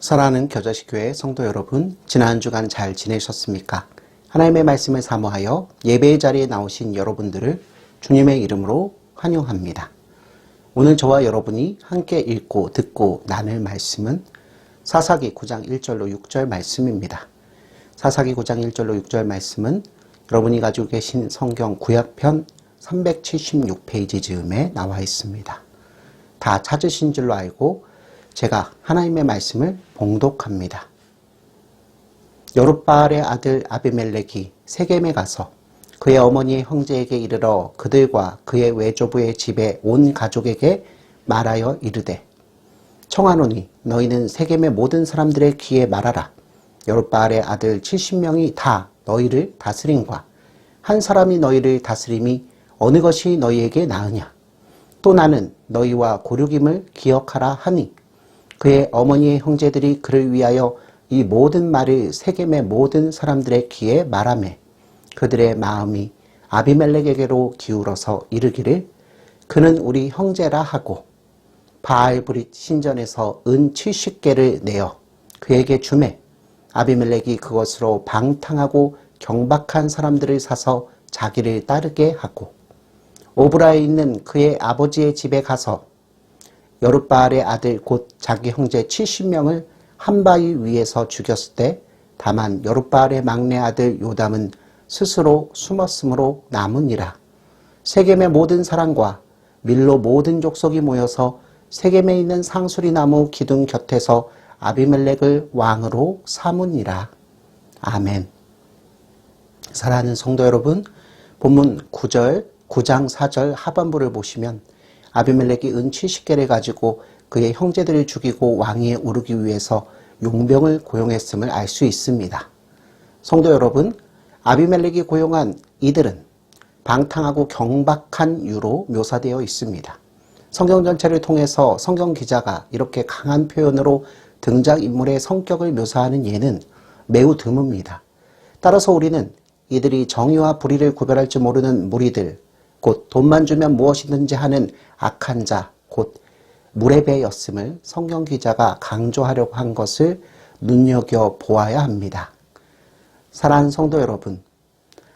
사랑하는 겨자식교회 성도 여러분, 지난 한 주간 잘 지내셨습니까? 하나님의 말씀을 사모하여 예배의 자리에 나오신 여러분들을 주님의 이름으로 환영합니다. 오늘 저와 여러분이 함께 읽고 듣고 나눌 말씀은 사사기 9장 1절로 6절 말씀입니다. 사사기 9장 1절로 6절 말씀은 여러분이 가지고 계신 성경 구약편 376페이지 즈음에 나와 있습니다. 다 찾으신 줄로 알고 제가 하나님의 말씀을 봉독합니다. 여룻바알의 아들 아비멜렉이 세겜에 가서 그의 어머니의 형제에게 이르러 그들과 그의 외조부의 집에 온 가족에게 말하여 이르되 청하노니 너희는 세겜의 모든 사람들의 귀에 말하라. 여룻바알의 아들 70명이 다 너희를 다스림과 한 사람이 너희를 다스림이 어느 것이 너희에게 나으냐. 또 나는 너희와 고륙임을 기억하라 하니 그의 어머니의 형제들이 그를 위하여 이 모든 말을 세겜의 모든 사람들의 귀에 말하매 그들의 마음이 아비멜렉에게로 기울어서 이르기를 그는 우리 형제라 하고 바알브릿 신전에서 은 70개를 내어 그에게 주매 아비멜렉이 그것으로 방탕하고 경박한 사람들을 사서 자기를 따르게 하고 오브라에 있는 그의 아버지의 집에 가서 여룻바알의 아들 곧 자기 형제 70명을 한 바위 위에서 죽였을 때 다만 여룻바알의 막내 아들 요담은 스스로 숨었으므로 남으니라. 세겜의 모든 사람과 밀로 모든 족속이 모여서 세겜에 있는 상수리 나무 기둥 곁에서 아비멜렉을 왕으로 삼으니라. 아멘. 사랑하는 성도 여러분, 본문 9장 4절 하반부를 보시면 아비멜렉이 은 70개를 가지고 그의 형제들을 죽이고 왕위에 오르기 위해서 용병을 고용했음을 알 수 있습니다. 성도 여러분, 아비멜렉이 고용한 이들은 방탕하고 경박한 유로 묘사되어 있습니다. 성경 전체를 통해서 성경 기자가 이렇게 강한 표현으로 등장인물의 성격을 묘사하는 예는 매우 드뭅니다. 따라서 우리는 이들이 정의와 불의를 구별할 줄 모르는 무리들, 곧 돈만 주면 무엇이든지 하는 악한 자, 곧 무레배였음을 성경 기자가 강조하려고 한 것을 눈여겨보아야 합니다. 사랑하는 성도 여러분,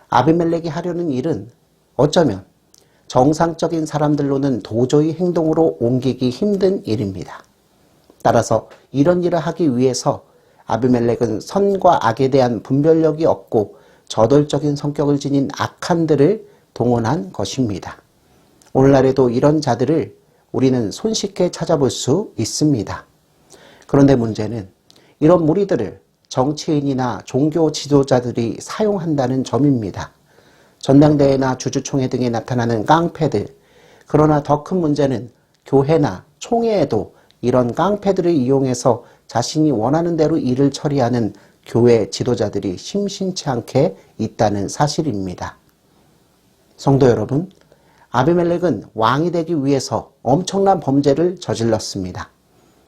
아비멜렉이 하려는 일은 어쩌면 정상적인 사람들로는 도저히 행동으로 옮기기 힘든 일입니다. 따라서 이런 일을 하기 위해서 아비멜렉은 선과 악에 대한 분별력이 없고 저돌적인 성격을 지닌 악한들을 동원한 것입니다. 오늘날에도 이런 자들을 우리는 손쉽게 찾아볼 수 있습니다. 그런데 문제는 이런 무리들을 정치인이나 종교 지도자들이 사용한다는 점입니다. 전당대회나 주주총회 등에 나타나는 깡패들, 그러나 더 큰 문제는 교회나 총회에도 이런 깡패들을 이용해서 자신이 원하는 대로 일을 처리하는 교회 지도자들이 심심치 않게 있다는 사실입니다. 성도 여러분, 아비멜렉은 왕이 되기 위해서 엄청난 범죄를 저질렀습니다.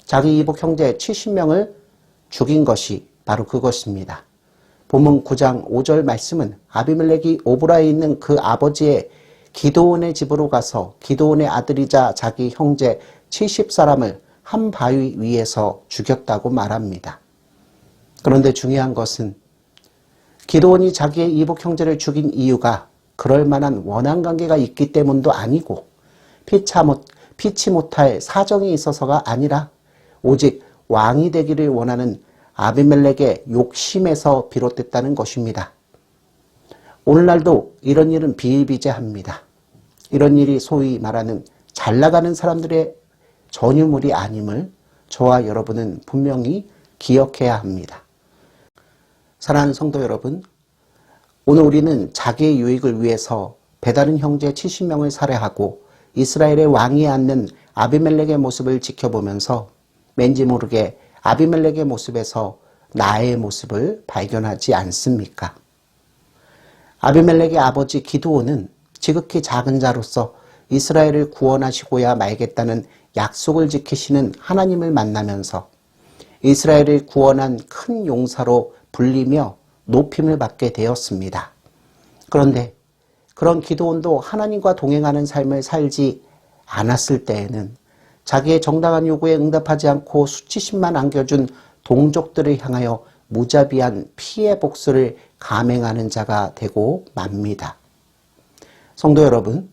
자기 이복 형제 70명을 죽인 것이 바로 그것입니다. 본문 9장 5절 말씀은 아비멜렉이 오브라에 있는 그 아버지의 기드온의 집으로 가서 기드온의 아들이자 자기 형제 70사람을 한 바위 위에서 죽였다고 말합니다. 그런데 중요한 것은 기드온이 자기의 이복 형제를 죽인 이유가 그럴 만한 원한 관계가 있기 때문도 아니고 피치 못할 사정이 있어서가 아니라 오직 왕이 되기를 원하는 아비멜렉의 욕심에서 비롯됐다는 것입니다. 오늘날도 이런 일은 비일비재합니다. 이런 일이 소위 말하는 잘 나가는 사람들의 전유물이 아님을 저와 여러분은 분명히 기억해야 합니다. 사랑하는 성도 여러분, 오늘 우리는 자기의 유익을 위해서 배다른 형제 70명을 살해하고 이스라엘의 왕위에 앉는 아비멜렉의 모습을 지켜보면서 왠지 모르게 아비멜렉의 모습에서 나의 모습을 발견하지 않습니까? 아비멜렉의 아버지 기드온은 지극히 작은 자로서 이스라엘을 구원하시고야 말겠다는 약속을 지키시는 하나님을 만나면서 이스라엘을 구원한 큰 용사로 불리며 높임을 받게 되었습니다. 그런데 그런 기드온도 하나님과 동행하는 삶을 살지 않았을 때에는 자기의 정당한 요구에 응답하지 않고 수치심만 안겨준 동족들을 향하여 무자비한 피해 복수를 감행하는 자가 되고 맙니다. 성도 여러분,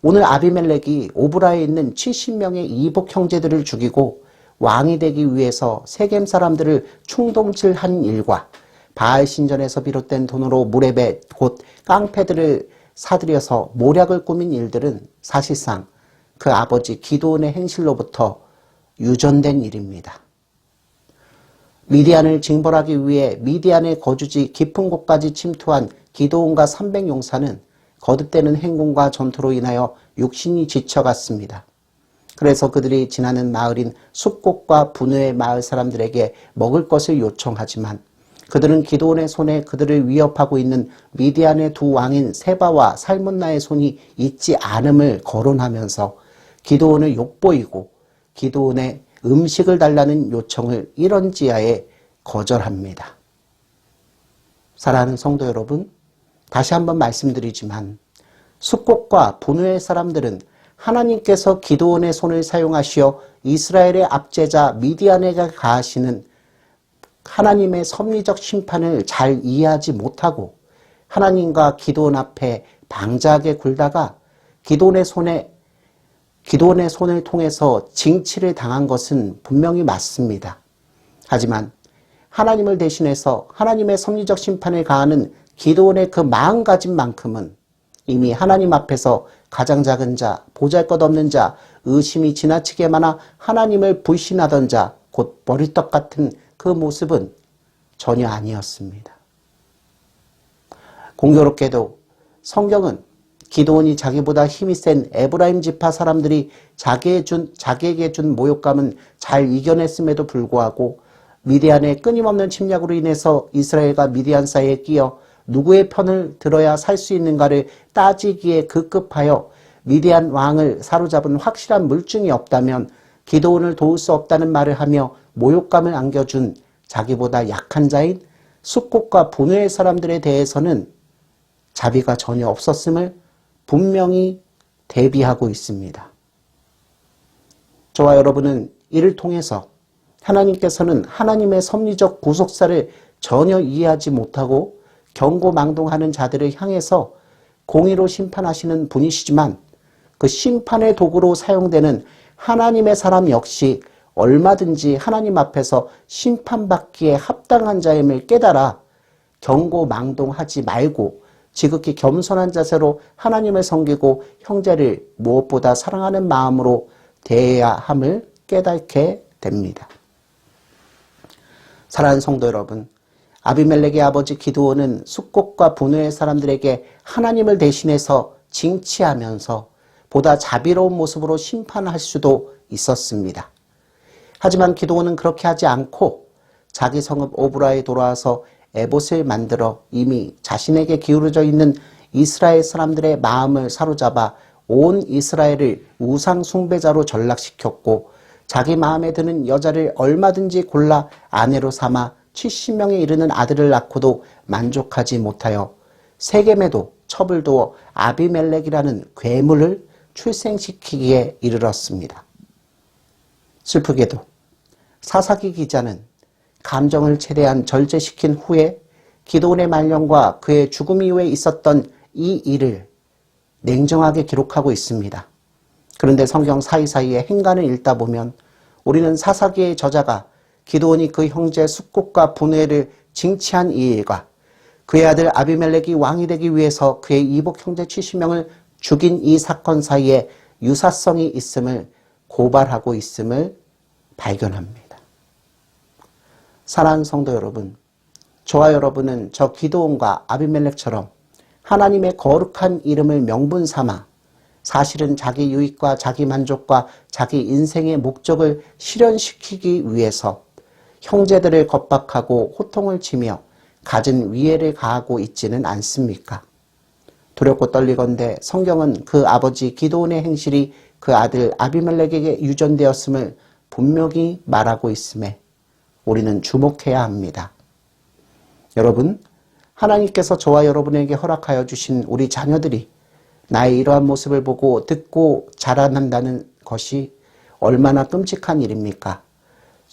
오늘 아비멜렉이 오브라에 있는 70명의 이복 형제들을 죽이고 왕이 되기 위해서 세겜 사람들을 충동질한 일과 바알 신전에서 비롯된 돈으로 무레베 곧 깡패들을 사들여서 모략을 꾸민 일들은 사실상 그 아버지 기드온의 행실로부터 유전된 일입니다. 미디안을 징벌하기 위해 미디안의 거주지 깊은 곳까지 침투한 기드온과 300용사는 거듭되는 행군과 전투로 인하여 육신이 지쳐갔습니다. 그래서 그들이 지나는 마을인 숲곳과 분우의 마을 사람들에게 먹을 것을 요청하지만 그들은 기드온의 손에 그들을 위협하고 있는 미디안의 두 왕인 세바와 살문나의 손이 있지 않음을 거론하면서 기드온을 욕보이고 기드온의 음식을 달라는 요청을 이런지하에 거절합니다. 사랑하는 성도 여러분, 다시 한번 말씀드리지만 숲곳과 분우의 사람들은 하나님께서 기드온의 손을 사용하시어 이스라엘의 압제자 미디안에게 가하시는 하나님의 섭리적 심판을 잘 이해하지 못하고 하나님과 기드온 앞에 방자하게 굴다가 기드온의 손을 통해서 징치를 당한 것은 분명히 맞습니다. 하지만 하나님을 대신해서 하나님의 섭리적 심판을 가하는 기드온의 그 마음가짐만큼은 이미 하나님 앞에서 가장 작은 자, 보잘것없는 자, 의심이 지나치게 많아 하나님을 불신하던 자, 곧 머리떡 같은 그 모습은 전혀 아니었습니다. 공교롭게도 성경은 기드온이 자기보다 힘이 센 에브라임 지파 사람들이 자기에게 준 모욕감은 잘 이겨냈음에도 불구하고 미디안의 끊임없는 침략으로 인해서 이스라엘과 미디안 사이에 끼어 누구의 편을 들어야 살 수 있는가를 따지기에 급급하여 미디안 왕을 사로잡은 확실한 물증이 없다면 기드온을 도울 수 없다는 말을 하며 모욕감을 안겨준 자기보다 약한 자인 숲곳과 분우의 사람들에 대해서는 자비가 전혀 없었음을 분명히 대비하고 있습니다. 저와 여러분은 이를 통해서 하나님께서는 하나님의 섭리적 구속사를 전혀 이해하지 못하고 경고망동하는 자들을 향해서 공의로 심판하시는 분이시지만 그 심판의 도구로 사용되는 하나님의 사람 역시 얼마든지 하나님 앞에서 심판받기에 합당한 자임을 깨달아 경고망동하지 말고 지극히 겸손한 자세로 하나님을 섬기고 형제를 무엇보다 사랑하는 마음으로 대해야 함을 깨닫게 됩니다. 사랑하는 성도 여러분, 아비멜렉의 아버지 기드온은 숲곳과 분우의 사람들에게 하나님을 대신해서 징치하면서 보다 자비로운 모습으로 심판할 수도 있었습니다. 하지만 기드온은 그렇게 하지 않고 자기 성읍 오브라에 돌아와서 에봇을 만들어 이미 자신에게 기울어져 있는 이스라엘 사람들의 마음을 사로잡아 온 이스라엘을 우상 숭배자로 전락시켰고 자기 마음에 드는 여자를 얼마든지 골라 아내로 삼아 70명에 이르는 아들을 낳고도 만족하지 못하여 세겜에도 첩을 두어 아비멜렉이라는 괴물을 출생시키기에 이르렀습니다. 슬프게도 사사기 기자는 감정을 최대한 절제시킨 후에 기드온의 말년과 그의 죽음 이후에 있었던 이 일을 냉정하게 기록하고 있습니다. 그런데 성경 사이사이에 행간을 읽다 보면 우리는 사사기의 저자가 기드온이 그 형제 숲곳과 분우를 징치한 이 일과 그의 아들 아비멜렉이 왕이 되기 위해서 그의 이복 형제 70명을 죽인 이 사건 사이에 유사성이 있음을 고발하고 있음을 발견합니다. 사랑하는 성도 여러분, 저와 여러분은 저 기드온과 아비멜렉처럼 하나님의 거룩한 이름을 명분 삼아 사실은 자기 유익과 자기 만족과 자기 인생의 목적을 실현시키기 위해서 형제들을 겁박하고 호통을 치며 갖은 위해를 가하고 있지는 않습니까? 두렵고 떨리건대 성경은 그 아버지 기드온의 행실이 그 아들 아비멜렉에게 유전되었음을 분명히 말하고 있음에 우리는 주목해야 합니다. 여러분, 하나님께서 저와 여러분에게 허락하여 주신 우리 자녀들이 나의 이러한 모습을 보고 듣고 자라난다는 것이 얼마나 끔찍한 일입니까?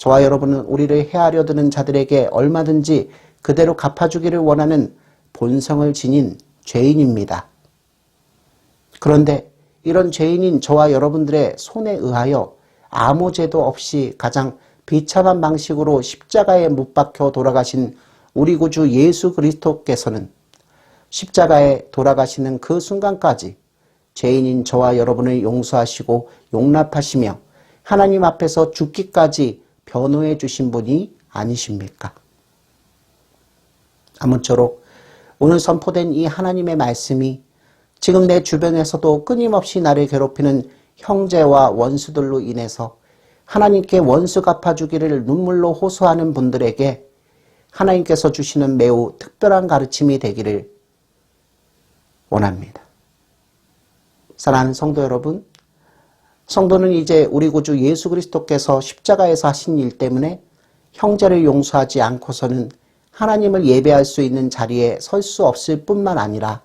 저와 여러분은 우리를 해하려 드는 자들에게 얼마든지 그대로 갚아주기를 원하는 본성을 지닌 죄인입니다. 그런데 이런 죄인인 저와 여러분들의 손에 의하여 아무 죄도 없이 가장 비참한 방식으로 십자가에 못 박혀 돌아가신 우리 구주 예수 그리스도께서는 십자가에 돌아가시는 그 순간까지 죄인인 저와 여러분을 용서하시고 용납하시며 하나님 앞에서 죽기까지 변호해 주신 분이 아니십니까? 아무쪼록 오늘 선포된 이 하나님의 말씀이 지금 내 주변에서도 끊임없이 나를 괴롭히는 형제와 원수들로 인해서 하나님께 원수 갚아주기를 눈물로 호소하는 분들에게 하나님께서 주시는 매우 특별한 가르침이 되기를 원합니다. 사랑하는 성도 여러분, 성도는 이제 우리 구주 예수 그리스도께서 십자가에서 하신 일 때문에 형제를 용서하지 않고서는 하나님을 예배할 수 있는 자리에 설 수 없을 뿐만 아니라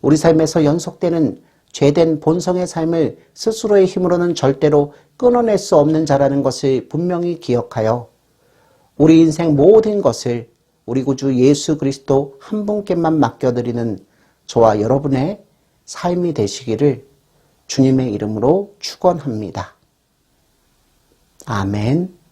우리 삶에서 연속되는 죄된 본성의 삶을 스스로의 힘으로는 절대로 끊어낼 수 없는 자라는 것을 분명히 기억하여 우리 인생 모든 것을 우리 구주 예수 그리스도 한 분께만 맡겨드리는 저와 여러분의 삶이 되시기를 주님의 이름으로 축원합니다. 아멘.